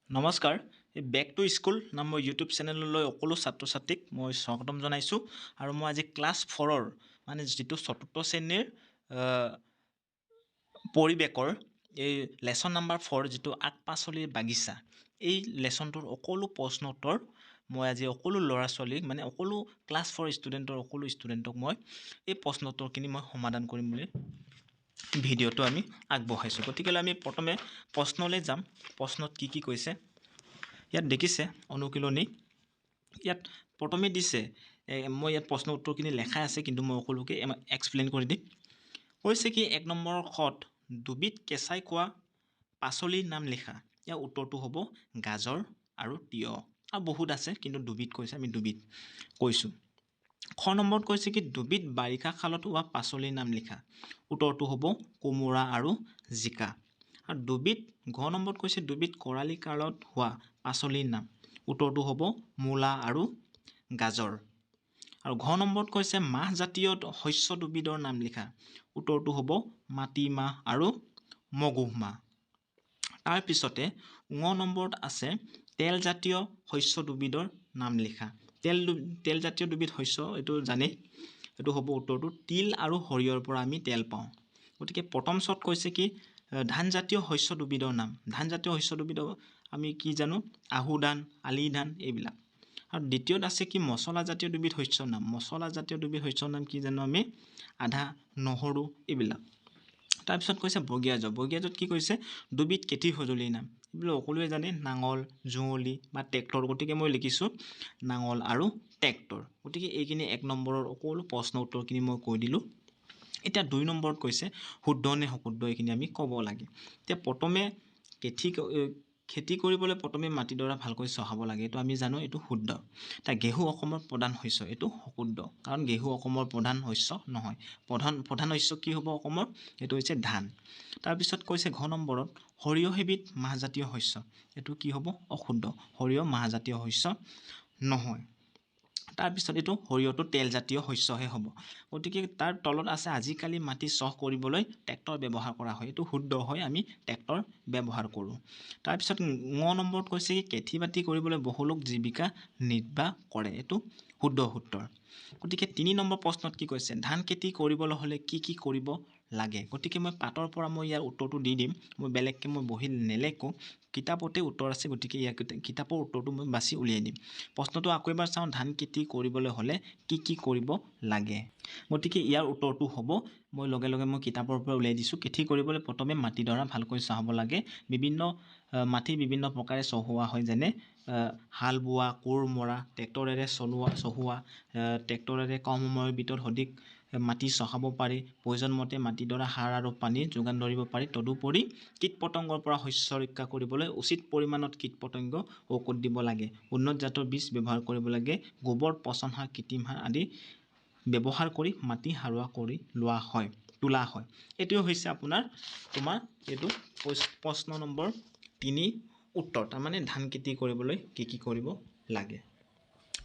নমস্কাৰ back to school নামৰ YouTube চেনেললৈ সকলো ছাত্ৰ ছাত্ৰীক মই স্বাগতম জনাইছোঁ আৰু মই আজি ক্লাছ 4ৰ মানে যিটো চতুৰ্থ শ্ৰেণীৰ পৰিৱেশৰ এই লেসন নাম্বাৰ 4 যিটো আক পাচলিৰ বাগিচা এই লেসনটোৰ সকলো প্ৰশ্ন উত্তৰ মই আজি সকলো ল'ৰা ছোৱালীক মানে সকলো ক্লাছ 4 ষ্টুডেণ্টৰ সকলো ষ্টুডেণ্টক মই এই প্ৰশ্ন উত্তৰখিনি মই সমাধান কৰিম বুলি ভিডিঅ'টো আমি আগবঢ়াইছোঁ। গতিকে আমি প্ৰথমে প্ৰশ্নলৈ যাম। প্ৰশ্নত কি কৈছে ইয়াত দেখিছে অনুশীলনী ইয়াত প্ৰথমে দিছে মই ইয়াত প্ৰশ্ন উত্তৰখিনি লেখা আছে কিন্তু মই সকলোকে এক্সপ্লেইন কৰি দিম। কৈছে কি 1 নম্বৰৰ খত দুবিধ কেঁচাই খোৱা পাচলিৰ নাম লিখা। ইয়াৰ উত্তৰটো হ'ব গাজৰ আৰু তিয়হ আৰু বহুত আছে কিন্তু দুবিধ কৈছে আমি দুবিধ কৈছোঁ। খ নম্বৰত কৈছে কি দুবিধ বাৰিষা কালত হোৱা পাচলিৰ নাম লিখা। উত্তৰটো হ'ব কোমোৰা আৰু জিকা। আৰু দুবিধ ঘ নম্বৰত কৈছে দুবিধ খৰালি কালত হোৱা পাচলিৰ নাম। উত্তৰটো হ'ব মূলা আৰু গাজৰ। আৰু ঘ নম্বৰত কৈছে মাহজাতীয় শস্য দুবিধৰ নাম লিখা। উত্তৰটো হ'ব মাটিমাহ আৰু মগুমাহ। তাৰপিছতে ঙ নম্বৰত আছে তেলজাতীয় শস্য দুবিধৰ নাম লিখা। তেলজাতীয় দুবিধ শস্য এইটো জানেই, এইটো হ'ব উত্তৰটো তিল আৰু সৰিয়হৰ পৰা আমি তেল পাওঁ। গতিকে প্ৰথম চত কৈছে কি ধানজাতীয় শস্য দুবিধৰ নাম। ধানজাতীয় শস্য দুবিধ আমি কি জানো আহু ধান, আলি ধান এইবিলাক। আৰু দ্বিতীয়ত আছে কি মছলাজাতীয় দুবিধ শস্যৰ নাম। মছলাজাতীয় দুবিধ শস্যৰ নাম কি জানো আমি আদা, নহৰু এইবিলাক। তাৰপিছত কৈছে বগীয়াজত। বগীয়াজত কি কৈছে দুবিধ খেতি সঁজুলিৰ নাম। এইবিলাক সকলোৱে জানে নাঙল, যুঁৱলি বা ট্ৰেক্টৰ। গতিকে মই লিখিছোঁ নাঙল আৰু ট্ৰেক্টৰ। গতিকে এইখিনি 1 নম্বৰৰ সকলো প্ৰশ্ন উত্তৰখিনি মই কৈ দিলোঁ। এতিয়া 2 নম্বৰত কৈছে শুদ্ধ নে অশুদ্ধ এইখিনি আমি ক'ব লাগে। এতিয়া প্ৰথমে খেতি কৰিবলৈ প্ৰথমে মাটিডৰা ভালকৈ চহাব লাগে, এইটো আমি জানো, এইটো শুদ্ধ। এতিয়া ঘেঁহু অসমৰ প্ৰধান শস্য, এইটো অশুদ্ধ, কাৰণ ঘেঁহু অসমৰ প্ৰধান শস্য নহয়। প্ৰধান শস্য কি হ'ব অসমৰ, এইটো হৈছে ধান। তাৰপিছত কৈছে ঘ নম্বৰত সৰিয়হ এবিধ মাহজাতীয় শস্য। এইটো কি হ'ব অশুদ্ধ, সৰিয়হ মাহজাতীয় শস্য নহয়। তাৰপিছত এইটো সৰিয়হটো তেলজাতীয় শস্যহে হ'ব। গতিকে তাৰ তলত আছে আজিকালি মাটি চহ কৰিবলৈ ট্ৰেক্টৰ ব্যৱহাৰ কৰা হয়। এইটো শুদ্ধ হয়, আমি ট্ৰেক্টৰ ব্যৱহাৰ কৰোঁ। তাৰপিছত ঙ নম্বৰত কৈছে কি খেতি বাতি কৰিবলৈ বহু লোক জীৱিকা নিৰ্বাহ কৰে। এইটো শুদ্ধ উত্তৰ। গতিকে 3 নম্বৰ প্ৰশ্নত কি কৈছে ধান খেতি কৰিবলৈ হ'লে কি কৰিব লাগে। গতিকে মই পাতৰ পৰা মই ইয়াৰ উত্তৰটো দি দিম, মই বেলেগকৈ মই বহি নেলেখোঁ, কিতাপতে উত্তৰ আছে। গতিকে ইয়াৰ কিতাপৰ উত্তৰটো মই বাছি উলিয়াই দিম। প্ৰশ্নটো আকৌ এবাৰ চাওঁ, ধান খেতি কৰিবলৈ হ'লে কি কৰিব লাগে। গতিকে ইয়াৰ উত্তৰটো হ'ব, মই লগে লগে মই কিতাপৰ পৰা উলিয়াই দিছোঁ। খেতি কৰিবলৈ প্ৰথমে মাটিডৰা ভালকৈ চহাব লাগে। মাটি বিভিন্ন প্ৰকাৰে চহোৱা হয়, যেনে হাল বোৱা, কোৰ মৰা, ট্ৰেক্টৰেৰে চহোৱা, ট্ৰেক্টৰেৰে কম সময়ৰ ভিতৰত অধিক মাটি চহাব পাৰি, প্ৰয়োজন মতে মাটিডৰা সাৰ আৰু পানী যোগান ধৰিব পাৰি। তদুপৰি কীট পতংগৰ পৰা শস্য ৰক্ষা কৰিবলৈ উচিত পৰিমাণত কীট পতংগ ঔষধ দিব লাগে, উন্নত জাতৰ বীজ ব্যৱহাৰ কৰিব লাগে, গোবৰ, পচন সাৰ, কৃত্ৰিম সাৰ আদি ব্যৱহাৰ কৰি মাটি সাৰুৱা কৰি তোলা হয়। এইটোৱে হৈছে তোমাৰ এইটো প্ৰশ্ন নম্বৰ 3 উত্তৰ। তাৰমানে ধান খেতি কৰিবলৈ কি কৰিব লাগে।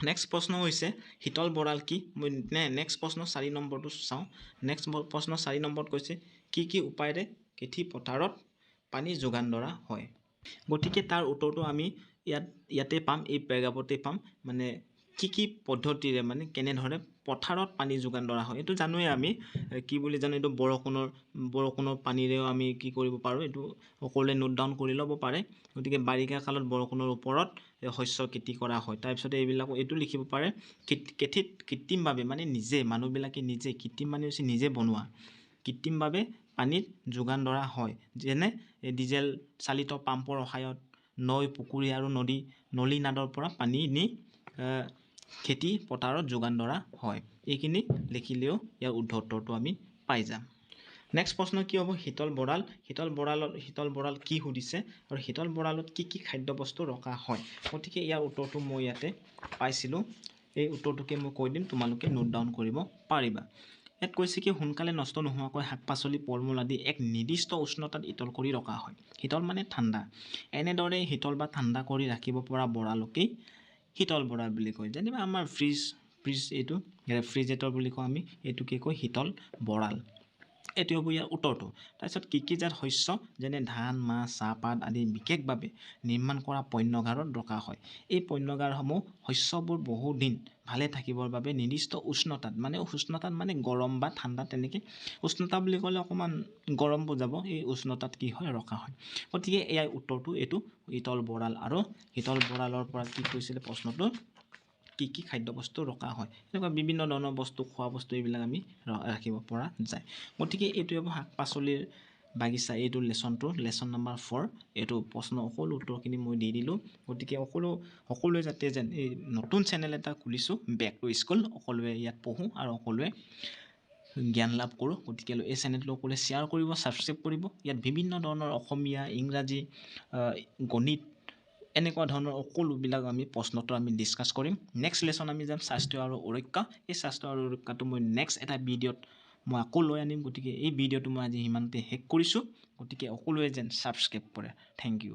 নেক্সট প্ৰশ্ন হৈছে শীতল ভঁৰাল কি। মই নেক্সট প্ৰশ্ন 4 নম্বৰটো চাওঁ। নেক্সট প্ৰশ্ন 4 নম্বৰত কৈছে কি উপায়েৰে খেতি পথাৰত পানী যোগান ধৰা হয়। গতিকে তাৰ উত্তৰটো আমি ইয়াতে পাম, এই পেৰাগ্ৰাফতে পাম। মানে কি পদ্ধতিৰে মানে কেনেধৰণে পথাৰত পানী যোগান ধৰা হয়। এইটো জানোৱে আমি কি বুলি জানো, এইটো বৰষুণৰ পানীৰেও আমি কি কৰিব পাৰোঁ, এইটো সকলোৱে নোট ডাউন কৰি ল'ব পাৰে। গতিকে বাৰিষা কালত বৰষুণৰ ওপৰত শস্য খেতি কৰা হয়। তাৰপিছতে এইটো লিখিব পাৰে খেতিত কৃত্ৰিমভাৱে মানে মানুহবিলাকে কৃত্ৰিম মানে হৈছে নিজে বনোৱা, কৃত্ৰিমভাৱে পানীত যোগান ধৰা হয়, যেনে ডিজেল চালিত পাম্পৰ সহায়ত, নৈ, পুখুৰী আৰু নলী নাদৰ পৰা পানী নি খেতি পথাৰত যোগান ধৰা হয়। এইখিনি লিখিলেও ইয়াৰ উত্তৰটো আমি পাই যাম। নেক্সট প্ৰশ্ন কি হ'ব, শীতল ভঁৰাল কি সুধিছে আৰু শীতল ভঁৰালত কি খাদ্য বস্তু ৰখা হয়। গতিকে ইয়াৰ উত্তৰটো মই ইয়াতে পাইছিলোঁ, এই উত্তৰটোকে মই কৈ দিম, তোমালোকে নোট ডাউন কৰিব পাৰিবা। ইয়াত কৈছে কি সোনকালে নষ্ট নোহোৱাকৈ শাক পাচলি, ফল মূল আদি এক নিৰ্দিষ্ট উষ্ণতাত শীতল কৰি ৰখা হয়। শীতল মানে ঠাণ্ডা। এনেদৰে শীতল বা ঠাণ্ডা কৰি ৰাখিব পৰা ভঁৰালকেই শীতল ভঁৰাল বুলি কয়। যেনিবা আমাৰ ফ্ৰিজ এইটো ৰেফ্ৰিজৰেটৰ বুলি কওঁ আমি, এইটোকে কয় শীতল ভঁৰাল। এইটো হ'ব ইয়াৰ উত্তৰটো তাৰপিছত কৃষিজাত শস্য যেনে ধান মাছ চাহপাত আদি বিশেষভাৱে নিৰ্মাণ কৰা পণ্যগাৰত ৰখা হয় এই পণ্যগাৰসমূহ শস্যবোৰ বহুদিন ভালে থাকিবৰ বাবে নিৰ্দিষ্ট উষ্ণতাত মানে গৰম বা ঠাণ্ডা তেনেকৈ উষ্ণতা বুলি ক'লে অকণমান গৰম বুজাব এই উষ্ণতাত কি হয় ৰখা হয় গতিকে ইয়াৰ উত্তৰটো এইটো শীতল ভঁৰাল আৰু শীতল ভঁৰালৰ পৰা কি কৈছিলে প্ৰশ্নটো কি খাদ্যবস্তু ৰখা হয় এনেকুৱা বিভিন্ন ধৰণৰ বস্তু খোৱা বস্তু এইবিলাক আমি ৰাখিব পৰা যায় গতিকে এইটো হ'ব শাক পাচলিৰ বাগিচা এইটো লেচন নম্বৰ 4 এইটো প্ৰশ্ন সকলো উত্তৰখিনি মই দি দিলোঁ গতিকে সকলোৱে যাতে যেন এই নতুন চেনেল এটা খুলিছোঁ বেক টু স্কুল সকলোৱে ইয়াত পঢ়োঁ আৰু সকলোৱে জ্ঞান লাভ কৰোঁ গতিকে এই চেনেলটো সকলোৱে শ্বেয়াৰ কৰিব ছাবস্ক্ৰাইব কৰিব ইয়াত বিভিন্ন ধৰণৰ অসমীয়া ইংৰাজী গণিত এনেকুৱা ধৰণৰ সকলোবিলাক আমি প্ৰশ্নটো আমি ডিছকাছ কৰিম নেক্সট লেচন আমি যাম স্বাস্থ্য আৰু সুৰক্ষা এই স্বাস্থ্য আৰু সুৰক্ষাটো মই নেক্সট এটা ভিডিঅ'ত মই আকৌ লৈ আনিম গতিকে এই ভিডিঅ'টো মই আজি সিমানতে শেষ কৰিছোঁ গতিকে সকলোৱে যেন ছাবস্ক্ৰাইব কৰে থেংক ইউ